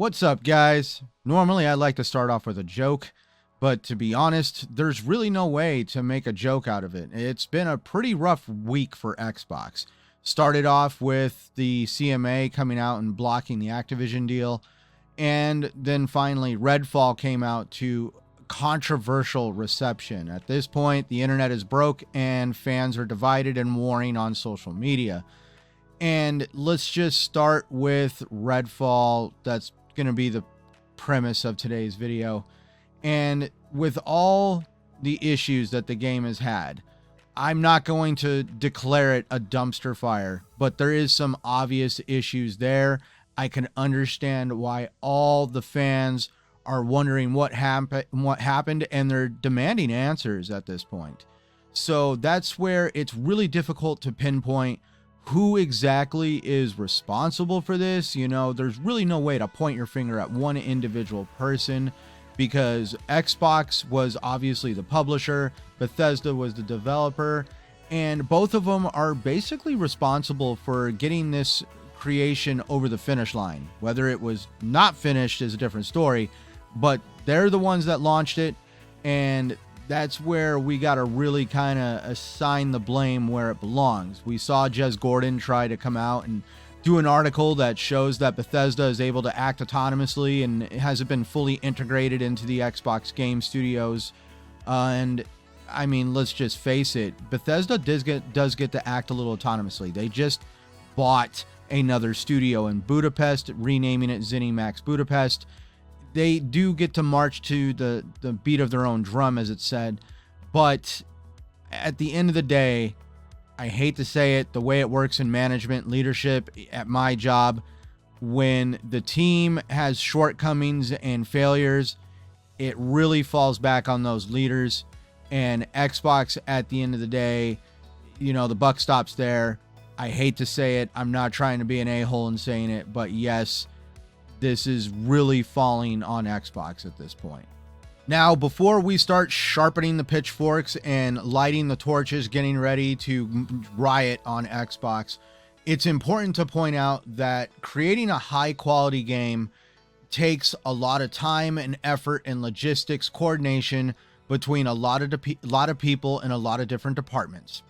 What's up, guys? Normally, I'd like to start off with a joke, but to be honest, there's really no way to make a joke out of it. It's been a pretty rough week for Xbox. Started off with the CMA coming out and blocking the Activision deal, and then finally Redfall came out to controversial reception. At this point, the internet is broke and fans are divided and warring on social media. And let's just start with Redfall. That's going to be the premise of today's video. And with all the issues that the game has had, I'm not going to declare it a dumpster fire, but there is some obvious issues there. I can understand why all the fans are wondering what happened, and they're demanding answers at this point. So that's where it's really difficult to pinpoint who exactly is responsible for this. You know, there's really no way to point your finger at one individual person, because Xbox was obviously the publisher, Bethesda was the developer, and both of them are basically responsible for getting this creation over the finish line. Whether it was not finished is a different story, but they're the ones that launched it, and that's where we got to really kind of assign the blame where it belongs. We saw Jez Gordon try to come out and do an article that shows that Bethesda is able to act autonomously and it hasn't been fully integrated into the Xbox game studios. And I mean, let's just face it, Bethesda does get to act a little autonomously. They just bought another studio in Budapest, renaming it ZeniMax Budapest. They do get to march to the beat of their own drum, as it said. But at the end of the day, I hate to say it, the way it works in management, leadership at my job, when the team has shortcomings and failures, it really falls back on those leaders. And Xbox, at the end of the day, you know, the buck stops there. I hate to say it. I'm not trying to be an a-hole in saying it, but yes, this is really falling on Xbox at this point. Now, before we start sharpening the pitchforks and lighting the torches, getting ready to riot on Xbox, it's important to point out that creating a high quality game takes a lot of time and effort and logistics coordination between a lot of people in a lot of different departments.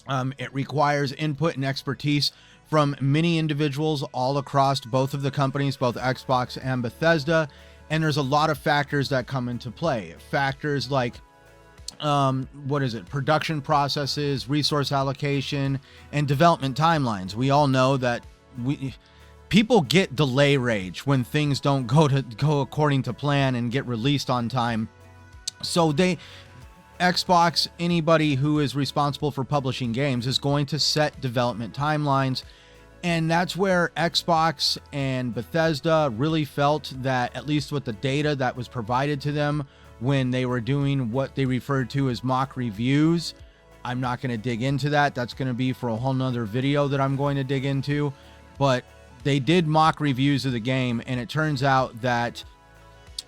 It requires input and expertise from many individuals all across both of the companies, both Xbox and Bethesda. And there's a lot of factors that come into play. Factors like, production processes, resource allocation, and development timelines. We all know that people get delay rage when things don't go according to plan and get released on time. So Xbox, anybody who is responsible for publishing games, is going to set development timelines. And that's where Xbox and Bethesda really felt that, at least with the data that was provided to them when they were doing what they referred to as mock reviews. I'm not going to dig into that. That's going to be for a whole nother video that I'm going to dig into. But they did mock reviews of the game, and it turns out that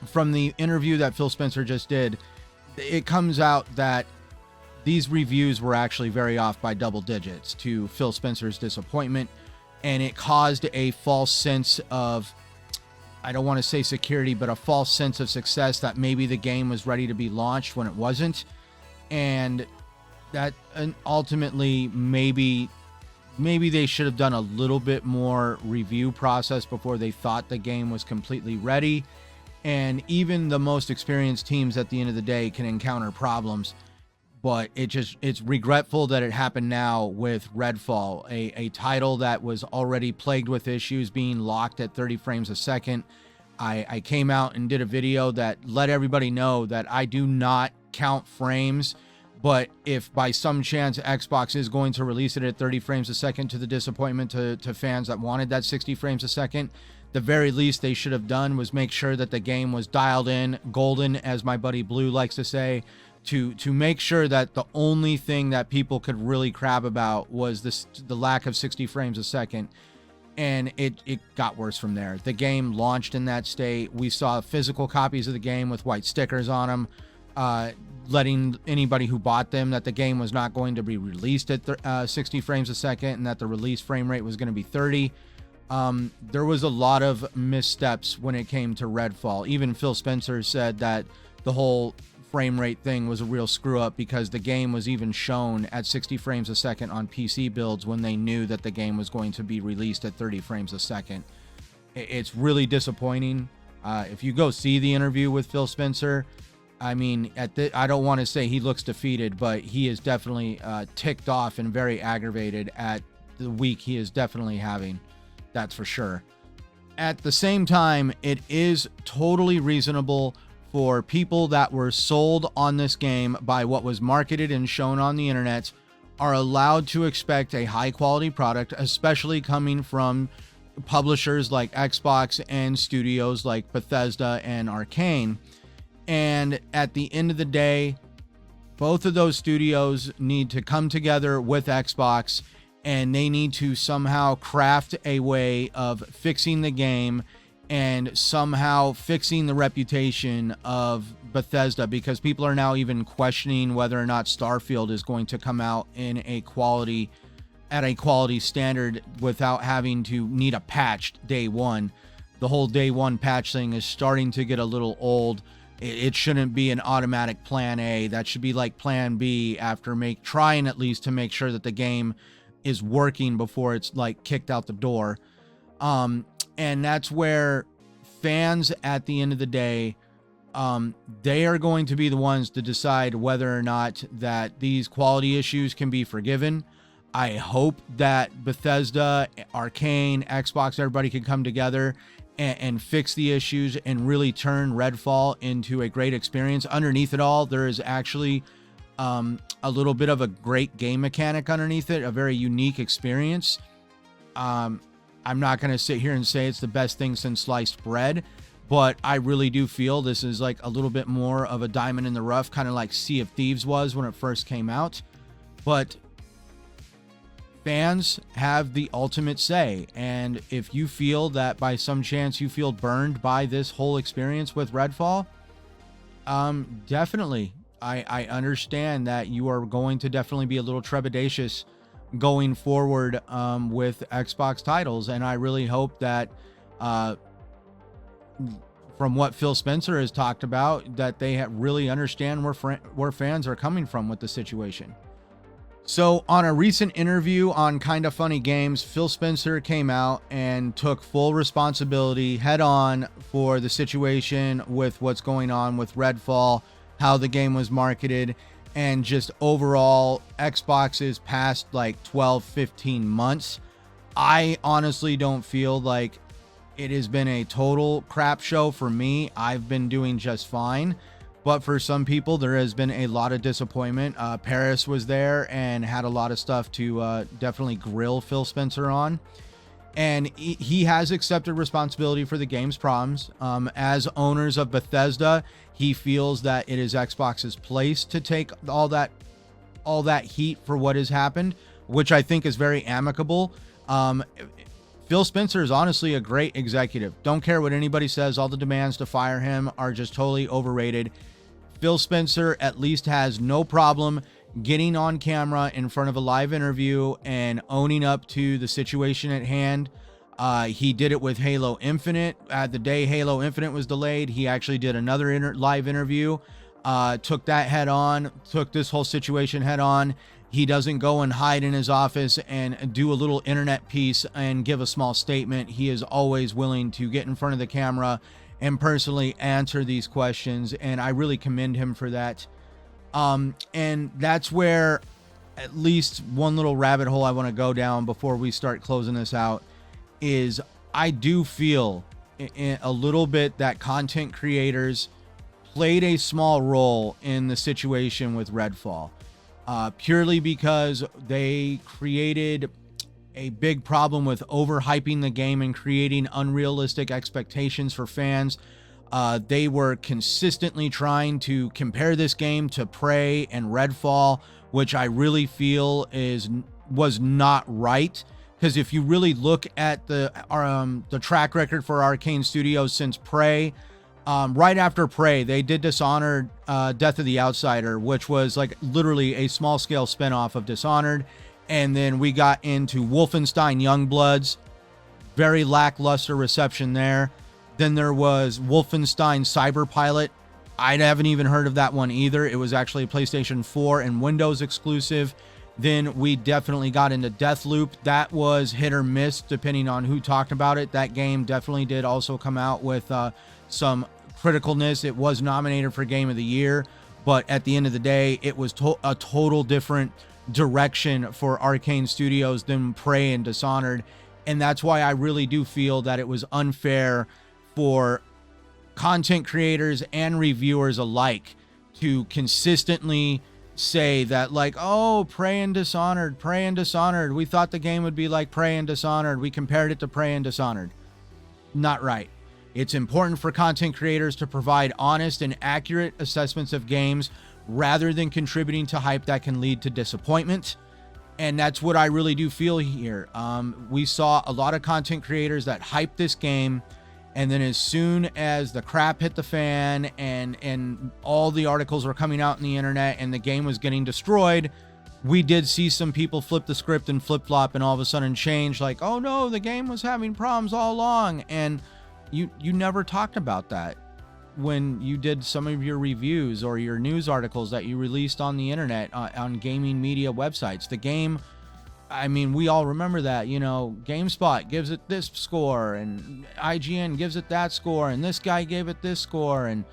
from the interview that Phil Spencer just did, it comes out that these reviews were actually very off by double digits, to Phil Spencer's disappointment. And it caused a false sense of, I don't want to say security, but a false sense of success that maybe the game was ready to be launched when it wasn't. And that ultimately, maybe they should have done a little bit more review process before they thought the game was completely ready. And even the most experienced teams at the end of the day can encounter problems. But it's regretful that it happened now with Redfall, a title that was already plagued with issues, being locked at 30 frames a second. I came out and did a video that let everybody know that I do not count frames, but if by some chance Xbox is going to release it at 30 frames a second, to the disappointment to fans that wanted that 60 frames a second, the very least they should have done was make sure that the game was dialed in, golden, as my buddy Blue likes to say, to make sure that the only thing that people could really crab about was the lack of 60 frames a second. And it got worse from there. The game launched in that state. We saw physical copies of the game with white stickers on them, letting anybody who bought them that the game was not going to be released at 60 frames a second, and that the release frame rate was going to be 30. There was a lot of missteps when it came to Redfall. Even Phil Spencer said that the whole frame rate thing was a real screw up because the game was even shown at 60 frames a second on PC builds when they knew that the game was going to be released at 30 frames a second. It's really disappointing. If you go see the interview with Phil Spencer, I mean, I don't want to say he looks defeated, but he is definitely ticked off and very aggravated at the week he is definitely having. That's for sure. At the same time, it is totally reasonable for people that were sold on this game by what was marketed and shown on the internet are allowed to expect a high quality product, especially coming from publishers like Xbox and studios like Bethesda and Arcane. And at the end of the day, both of those studios need to come together with Xbox, and they need to somehow craft a way of fixing the game and somehow fixing the reputation of Bethesda, because people are now even questioning whether or not Starfield is going to come out in at a quality standard without having to need a patch day one. The whole day one patch thing is starting to get a little old. It shouldn't be an automatic plan A. That should be like plan B after trying at least to make sure that the game is working before it's like kicked out the door. And that's where fans at the end of the day, they are going to be the ones to decide whether or not that these quality issues can be forgiven. I hope that Bethesda, Arcane, Xbox, everybody can come together and fix the issues and really turn Redfall into a great experience. Underneath it all, there is actually a little bit of a great game mechanic underneath it, a very unique experience. I'm not going to sit here and say it's the best thing since sliced bread, but I really do feel this is like a little bit more of a diamond in the rough, kind of like Sea of Thieves was when it first came out. But fans have the ultimate say, and if you feel that by some chance you feel burned by this whole experience with Redfall, definitely, I understand that you are going to definitely be a little trepidatious going forward with Xbox titles, and I really hope that from what Phil Spencer has talked about, that they really understand where fans are coming from with the situation. So on a recent interview on Kinda Funny Games, Phil Spencer came out and took full responsibility head on for the situation with what's going on with Redfall, how the game was marketed, and just overall Xbox's past like 12, 15 months. I honestly don't feel like it has been a total crap show for me. I've been doing just fine. But for some people, there has been a lot of disappointment. Paris was there and had a lot of stuff to definitely grill Phil Spencer on. And he has accepted responsibility for the game's problems. As owners of Bethesda, he feels that it is Xbox's place to take all that heat for what has happened, which I think is very amicable. Phil Spencer is honestly a great executive. Don't care what anybody says. All the demands to fire him are just totally overrated. Phil Spencer at least has no problem getting on camera in front of a live interview and owning up to the situation at hand. He did it with Halo Infinite. The day Halo Infinite was delayed, he actually did another live interview, took that head on, took this whole situation head on. He doesn't go and hide in his office and do a little internet piece and give a small statement. He is always willing to get in front of the camera and personally answer these questions, and I really commend him for that. And that's where at least one little rabbit hole I want to go down before we start closing this out is I do feel a little bit that content creators played a small role in the situation with Redfall, purely because they created a big problem with overhyping the game and creating unrealistic expectations for fans. They were consistently trying to compare this game to Prey and Redfall, which I really feel was not right. Because if you really look at the track record for Arcane Studios since Prey, right after Prey, they did Dishonored, Death of the Outsider, which was like literally a small scale spinoff of Dishonored. And then we got into Wolfenstein Youngbloods. Very lackluster reception there. Then there was Wolfenstein Cyberpilot. I haven't even heard of that one either. It was actually a PlayStation 4 and Windows exclusive. Then we definitely got into Deathloop. That was hit or miss depending on who talked about it. That game definitely did also come out with some criticalness. It was nominated for Game of the Year, but at the end of the day, it was a total different direction for Arcane Studios than Prey and Dishonored. And that's why I really do feel that it was unfair for content creators and reviewers alike to consistently say that, like, oh, Prey and Dishonored, we thought the game would be like Prey and Dishonored, we compared it to Prey and Dishonored. Not right. It's important for content creators to provide honest and accurate assessments of games rather than contributing to hype that can lead to disappointment. And that's what I really do feel here. We saw a lot of content creators that hyped this game, and then as soon as the crap hit the fan and all the articles were coming out on the internet and the game was getting destroyed, we did see some people flip the script and flip-flop and all of a sudden change, like, oh no, the game was having problems all along. And you never talked about that when you did some of your reviews or your news articles that you released on the internet, on gaming media websites. The game, I mean, we all remember that, you know, GameSpot gives it this score and IGN gives it that score and this guy gave it this score and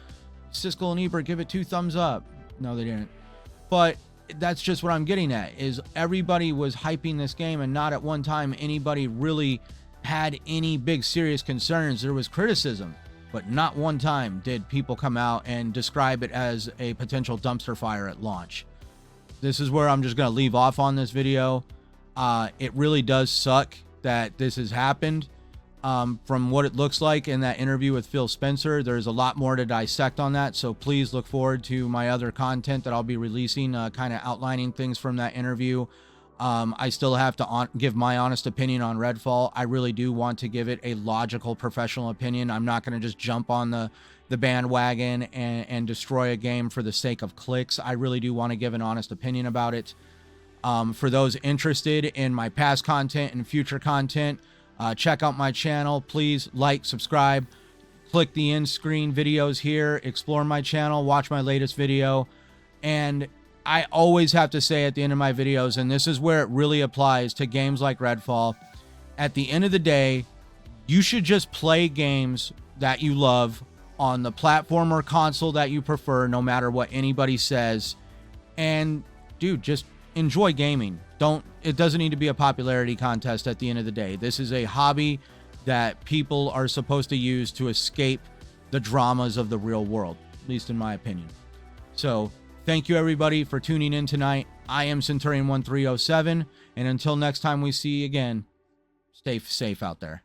Siskel and Ebert give it 2 thumbs up. No, they didn't. But that's just what I'm getting at, is everybody was hyping this game and not at one time anybody really had any big serious concerns. There was criticism, but not one time did people come out and describe it as a potential dumpster fire at launch. This is where I'm just going to leave off on this video. It really does suck that this has happened. From what it looks like in that interview with Phil Spencer, there's a lot more to dissect on that. So please look forward to my other content that I'll be releasing, kind of outlining things from that interview. I still have to give my honest opinion on Redfall. I really do want to give it a logical, professional opinion. I'm not going to just jump on the bandwagon and destroy a game for the sake of clicks. I really do want to give an honest opinion about it. For those interested in my past content and future content, check out my channel. Please like, subscribe, click the end screen videos here, explore my channel, watch my latest video. And I always have to say at the end of my videos, and this is where it really applies to games like Redfall, at the end of the day, you should just play games that you love on the platform or console that you prefer, no matter what anybody says. And dude, just enjoy gaming. It doesn't need to be a popularity contest at the end of the day. This is a hobby that people are supposed to use to escape the dramas of the real world, at least in my opinion. So thank you everybody for tuning in tonight. I am Centurion 1307, and until next time we see you again, stay safe out there.